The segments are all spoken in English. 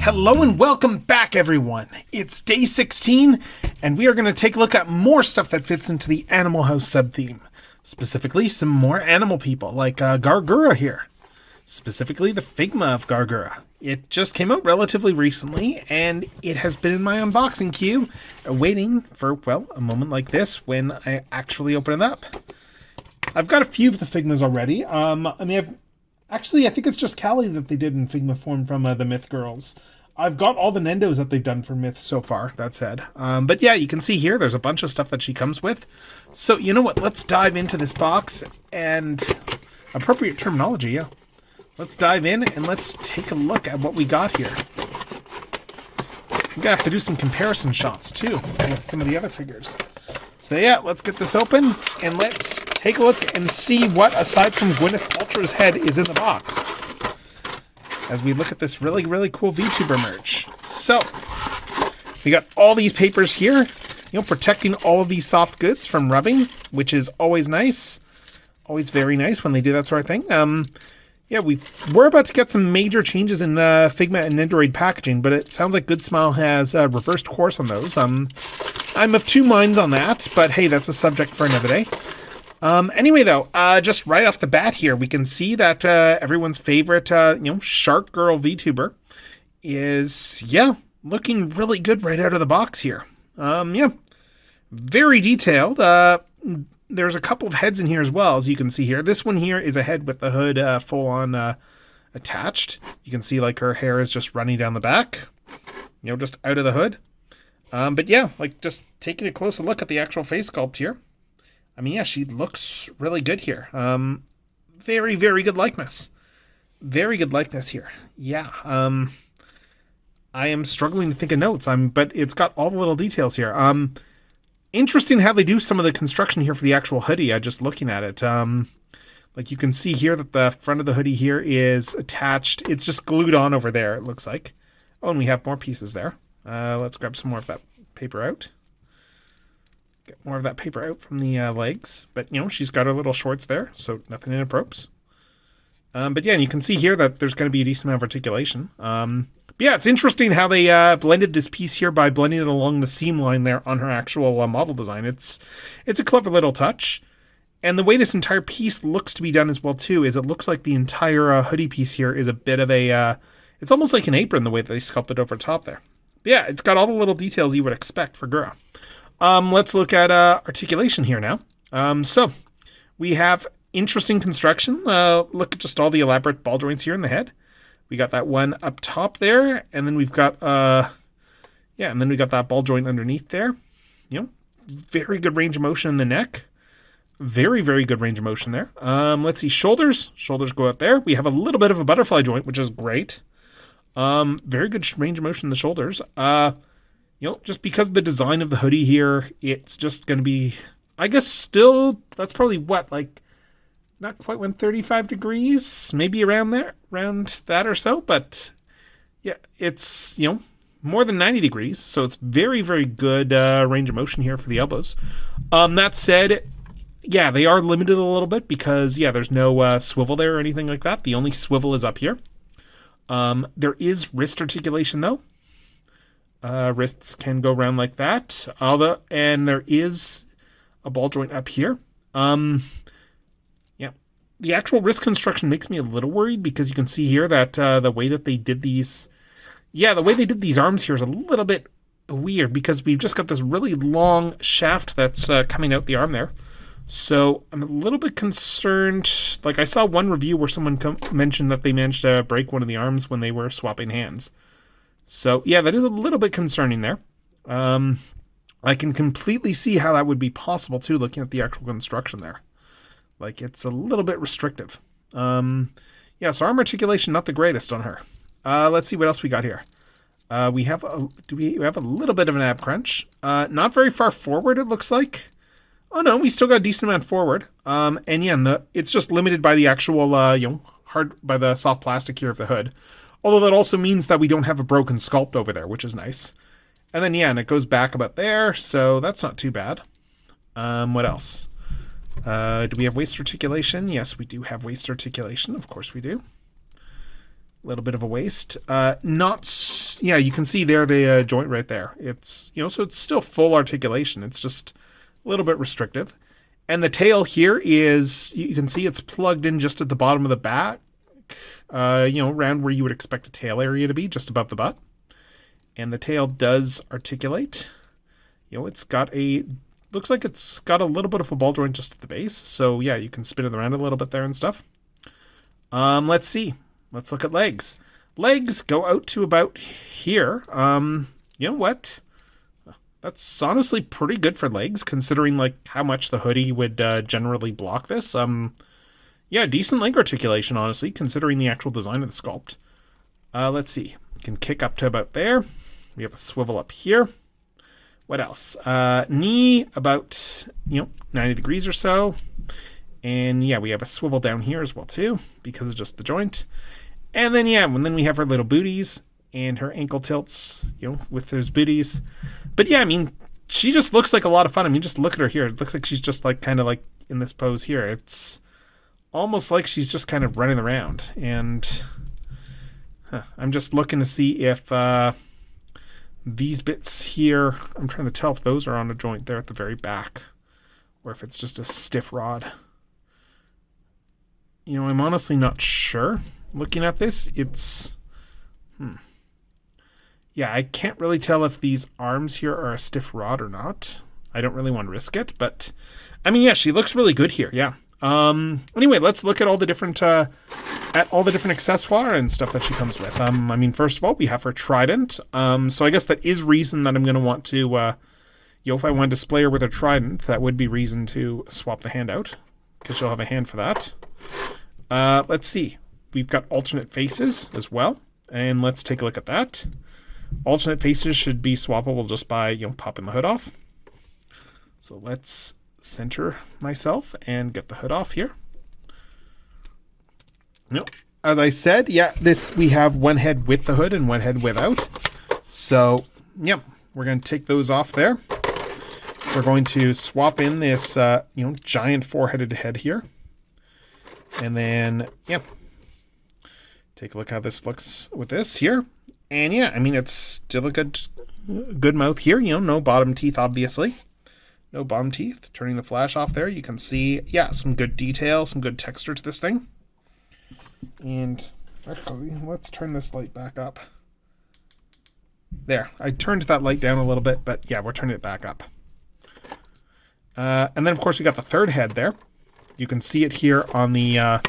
Hello and welcome back, everyone. It's day 16, and we are going to take a look at more stuff that fits into the Animal House sub-theme. Specifically, some more animal people, like Gawr Gura here. Specifically, the figma of Gawr Gura. It just came out relatively recently, and it has been in my unboxing queue, waiting for, well, a moment like this when I actually open it up. I've got a few of the figmas already. I think it's just Callie that they did in figma form from the Myth Girls. I've got all the Nendos that they've done for Myth so far, that said. But yeah, you can see here, there's a bunch of stuff that she comes with. So, you know what, let's dive into this box, and appropriate terminology, yeah. Let's dive in, and let's take a look at what we got here. We're gonna have to do some comparison shots, too, with some of the other figures. So yeah, let's get this open, and let's take a look and see what, aside from Gwyneth Paltrow's head, is in the box. As we look at this really, really cool VTuber merch. So, we got all these papers here, protecting all of these soft goods from rubbing, which is always nice. Always very nice when they do that sort of thing. Yeah, we're about to get some major changes in Figma and Nendoroid packaging, but it sounds like Good Smile has reversed course on those. I'm of two minds on that, but hey, that's a subject for another day. Anyway, though, just right off the bat here, we can see that everyone's favorite, Shark Girl VTuber is, looking really good right out of the box here. Very detailed. There's a couple of heads in here as well, as you can see here. This one here is a head with the hood full-on attached. You can see, like, her hair is just running down the back, just out of the hood. But yeah, like, just taking a closer look at the actual face sculpt here. I mean, yeah, she looks really good here. Very, very good likeness. Very good likeness here. Yeah. I am struggling to think of notes. But it's got all the little details here. Interesting how they do some of the construction here for the actual hoodie. Just looking at it. Like you can see here that the front of the hoodie here is attached. It's just glued on over there, it looks like. Oh, and we have more pieces there. Let's grab some more of that paper out. Get more of that paper out from the legs. But, she's got her little shorts there, so nothing inappropriate. But yeah, and you can see here that there's going to be a decent amount of articulation. But yeah, it's interesting how they blended this piece here by blending it along the seam line there on her actual model design. It's a clever little touch. And the way this entire piece looks to be done as well, too, is it looks like the entire hoodie piece here is a bit of a... it's almost like an apron, the way that they sculpted over top there. But yeah, it's got all the little details you would expect for Gura. Let's look at articulation here now. So we have interesting construction. Look at just all the elaborate ball joints here in the head. We got that one up top there, and then we've got that ball joint underneath there. Very good range of motion in the neck. Very, very good range of motion there. Let's see, shoulders. Shoulders go out there. We have a little bit of a butterfly joint, which is great. Very good range of motion in the shoulders. Just because of the design of the hoodie here, it's just going to be, I guess still, that's probably what, like, not quite 135 degrees, maybe around there, around that or so, but yeah, it's, more than 90 degrees, so it's very, very good range of motion here for the elbows. That said, yeah, they are limited a little bit because, yeah, there's no swivel there or anything like that. The only swivel is up here. There is wrist articulation, though. Wrists can go around like that. And there is a ball joint up here. Yeah, the actual wrist construction makes me a little worried because you can see here that the way that they did these, the way they did these arms here is a little bit weird because we've just got this really long shaft that's coming out the arm there. So I'm a little bit concerned. Like I saw one review where someone mentioned that they managed to break one of the arms when they were swapping hands. So, yeah, that is a little bit concerning there. I can completely see how that would be possible, too, looking at the actual construction there. Like, it's a little bit restrictive. So arm articulation, not the greatest on her. Let's see what else we got here. We have a little bit of an ab crunch. Not very far forward, it looks like. Oh, no, we still got a decent amount forward. And, yeah, it's just limited by the actual, by the soft plastic here of the hood. Although that also means that we don't have a broken sculpt over there, which is nice. And then, and it goes back about there, so that's not too bad. What else? Do we have waist articulation? Yes, we do have waist articulation. Of course we do. A little bit of a waist. Not yeah, you can see there the joint right there. It's, so it's still full articulation. It's just a little bit restrictive. And the tail here is, you can see it's plugged in just at the bottom of the back, around where you would expect a tail area to be, just above the butt. And the tail does articulate. It's got looks like it's got a little bit of a ball joint just at the base. So yeah, you can spin it around a little bit there and stuff. Let's see. Let's look at legs. Legs go out to about here. You know what? That's honestly pretty good for legs, considering like how much the hoodie would generally block this. Yeah, decent leg articulation, honestly, considering the actual design of the sculpt. Let's see. You can kick up to about there. We have a swivel up here. What else? Knee about 90 degrees or so. And yeah, we have a swivel down here as well too, because of just the joint. And then then we have her little booties and her ankle tilts, with those booties. But yeah, I mean, she just looks like a lot of fun. I mean, just look at her here. It looks like she's just like kind of like in this pose here. It's almost like she's just kind of running around. And I'm just looking to see if these bits here, I'm trying to tell if those are on a joint there at the very back, or if it's just a stiff rod. I'm honestly not sure. Looking at this, it's... Yeah, I can't really tell if these arms here are a stiff rod or not. I don't really want to risk it, but... I mean, yeah, she looks really good here, yeah. Anyway, let's look at all the different accessoires and stuff that she comes with. I mean, first of all, we have her trident. So I guess that is reason that I'm going to want to... if I want to display her with her trident, that would be reason to swap the hand out, because she'll have a hand for that. Let's see. We've got alternate faces as well, and let's take a look at that. Alternate faces should be swappable just by popping the hood off. So let's center myself and get the hood off here. As I said, we have one head with the hood and one head without. So we're going to take those off there. We're going to swap in this giant four-headed head here. And then, take a look how this looks with this here. And I mean, it's still a good mouth here. No bottom teeth, obviously. No bottom teeth. Turning the flash off there, you can see, some good detail, some good texture to this thing. And actually, let's turn this light back up. There, I turned that light down a little bit, but we're turning it back up. And then, of course, we got the third head there. You can see it here on the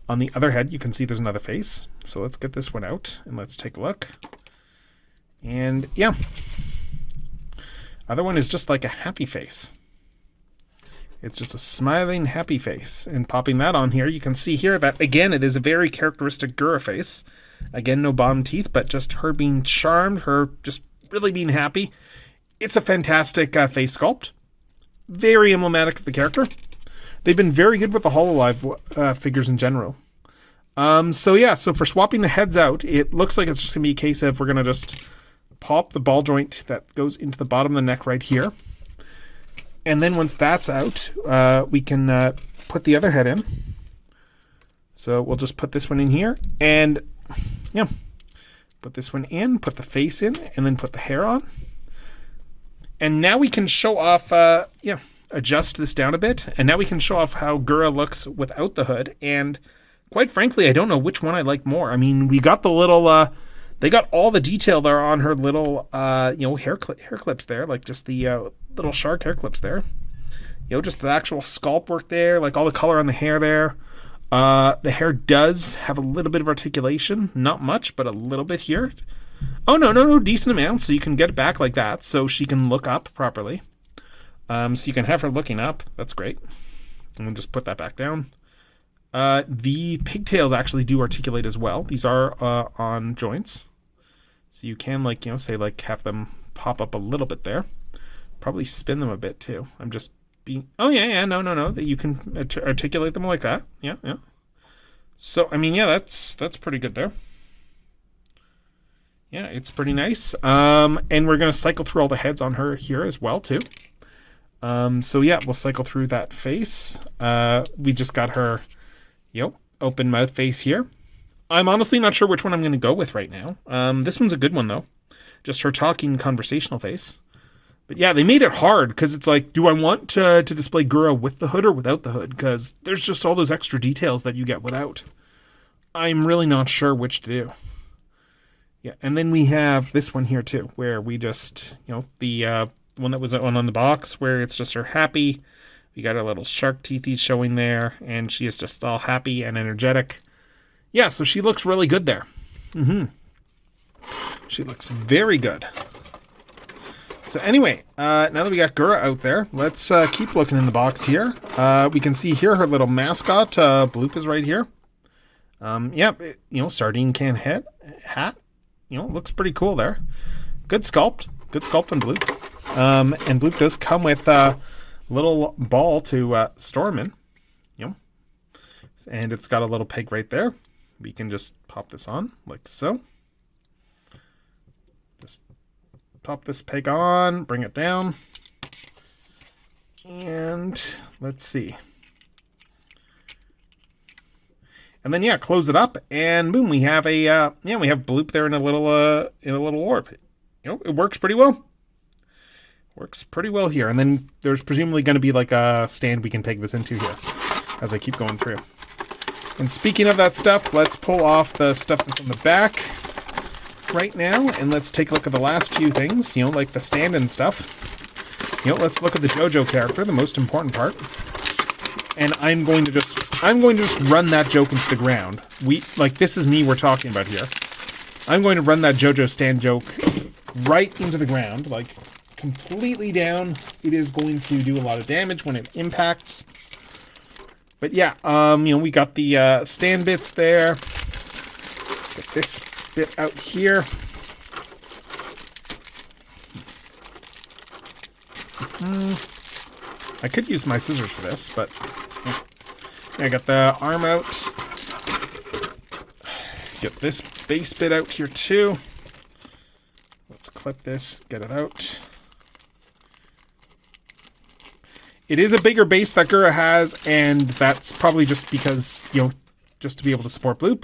other head. You can see there's another face. So let's get this one out and let's take a look. And other one is just like a happy face. It's just a smiling happy face. And popping that on here, you can see here that again it is a very characteristic Gura face. Again, no bottom teeth, but just her being charmed, her just really being happy. It's a fantastic face sculpt. Very emblematic of the character. They've been very good with the hololive figures in general. So for swapping the heads out, it looks like it's just going to be a case of we're going to just pop the ball joint that goes into the bottom of the neck right here. And then once that's out, we can put the other head in. So we'll just put this one in here and, put this one in, put the face in, and then put the hair on. And now we can show off, adjust this down a bit, and now we can show off how Gura looks without the hood. And quite frankly, I don't know which one I like more. I mean, we got the little, they got all the detail there on her little, hair clips there, like just the little shark hair clips there. Just the actual scalp work there, like all the color on the hair there. The hair does have a little bit of articulation, not much, but a little bit here. Oh, no, decent amount, so you can get it back like that, so she can look up properly. So you can have her looking up. That's great. And then just put that back down. The pigtails actually do articulate as well. These are on joints. So you can, have them pop up a little bit there. Probably spin them a bit, too. I'm just being... Oh, no. That you can articulate them like that. Yeah. So, I mean, that's pretty good there. Yeah, it's pretty nice. And we're going to cycle through all the heads on her here as well, too. We'll cycle through that face. We just got her, open mouth face here. I'm honestly not sure which one I'm going to go with right now. This one's a good one, though. Just her talking conversational face. But yeah, they made it hard because it's like, do I want to display Gura with the hood or without the hood? Because there's just all those extra details that you get without. I'm really not sure which to do. Yeah, and then we have this one here too, where we just, the one that was on the box, where it's just her happy. We got her little shark teethies showing there, and she is just all happy and energetic. Yeah, so she looks really good there. She looks very good. So anyway, now that we got Gura out there, let's keep looking in the box here. We can see here her little mascot, Bloop, is right here. Sardine can hat. Looks pretty cool there. Good sculpt on Bloop. And Bloop does come with a little ball to store him in. And it's got a little peg right there. We can just pop this on like so. Just pop this peg on, bring it down. And let's see. And then close it up, and boom, we have we have Bloop there in a little orb. It works pretty well. Works pretty well here. And then there's presumably going to be like a stand we can peg this into here as I keep going through. And speaking of that stuff, let's pull off the stuff that's on the back right now, and let's take a look at the last few things, like the stand and stuff. Let's look at the JoJo character, the most important part. And I'm going to just run that joke into the ground. This is me we're talking about here. I'm going to run that JoJo stand joke right into the ground, completely down. It is going to do a lot of damage when it impacts. But yeah, we got the stand bits there. Get this bit out here. I could use my scissors for this, but I got the arm out. Get this base bit out here too. Let's clip this, get it out. It is a bigger base that Gura has, and that's probably just because, just to be able to support Bloop.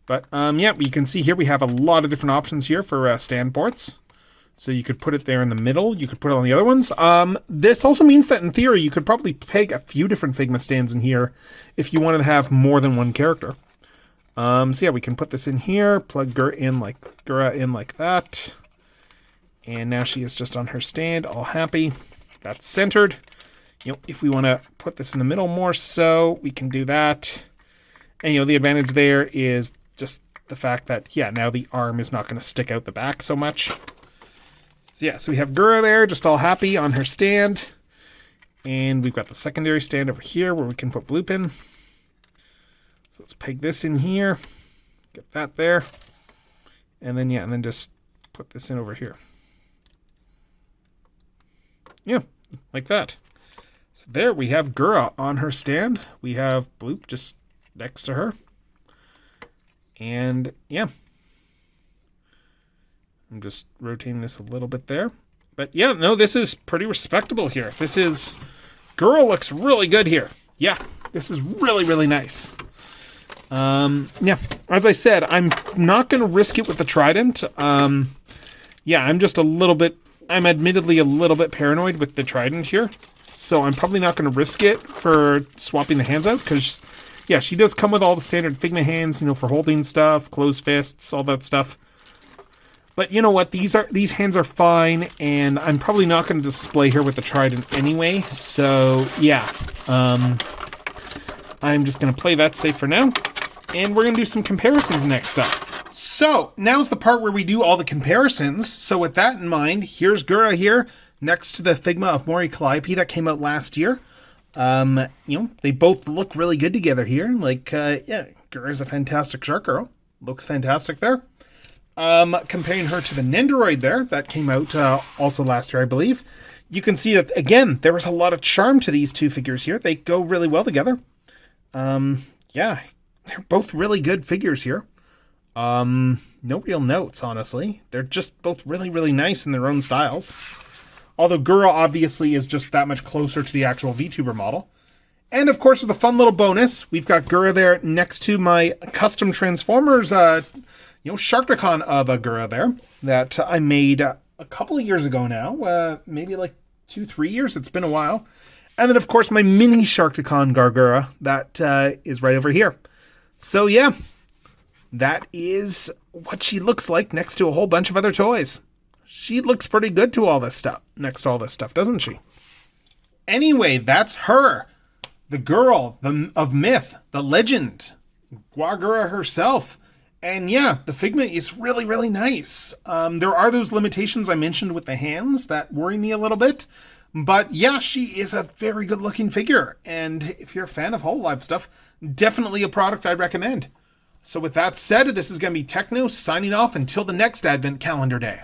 But, you can see here we have a lot of different options here for stand ports. So you could put it there in the middle. You could put it on the other ones. This also means that, in theory, you could probably peg a few different Figma stands in here if you wanted to have more than one character. We can put this in here, plug Gura in like that. And now she is just on her stand, all happy. That's centered. If we want to put this in the middle more so, we can do that. And, the advantage there is just the fact that, now the arm is not going to stick out the back so much. So we have Gura there, just all happy on her stand. And we've got the secondary stand over here where we can put Bloop in. So let's peg this in here. Get that there. And then, just put this in over here. Yeah, like that. So there we have Gura on her stand. We have Bloop just next to her. And I'm just rotating this a little bit there. But this is pretty respectable here. Gura looks really good here. Yeah, this is really, really nice. As I said, I'm not going to risk it with the trident. I'm admittedly a little bit paranoid with the trident here. So I'm probably not going to risk it for swapping the hands out because, she does come with all the standard Figma hands, for holding stuff, closed fists, all that stuff. But you know what? These hands are fine, and I'm probably not going to display her with the trident anyway. So I'm just going to play that safe for now, and we're going to do some comparisons next up. So now's the part where we do all the comparisons. So with that in mind, here's Gura here next to the Figma of Mori Calliope that came out last year. They both look really good together here. Gura's a fantastic shark girl. Looks fantastic there. Comparing her to the Nendoroid there, that came out also last year, I believe. You can see that, again, there was a lot of charm to these two figures here. They go really well together. They're both really good figures here. No real notes, honestly. They're just both really, really nice in their own styles. Although Gura obviously is just that much closer to the actual VTuber model. And of course, as a fun little bonus, we've got Gura there next to my custom Transformers, Sharkticon of a Gura there that I made a couple of years ago now, maybe like 2-3 years. It's been a while. And then, of course, my mini Sharkticon Gawr Gura that is right over here. So, yeah, that is what she looks like next to a whole bunch of other toys. She looks pretty good to all this stuff, next to all this stuff, doesn't she? Anyway, that's her. The girl of myth, the legend, Gawr Gura herself. And yeah, the figma is really, really nice. There are those limitations I mentioned with the hands that worry me a little bit. But yeah, she is a very good looking figure. And if you're a fan of hololive stuff, definitely a product I'd recommend. So with that said, this is going to be Techno signing off until the next Advent calendar day.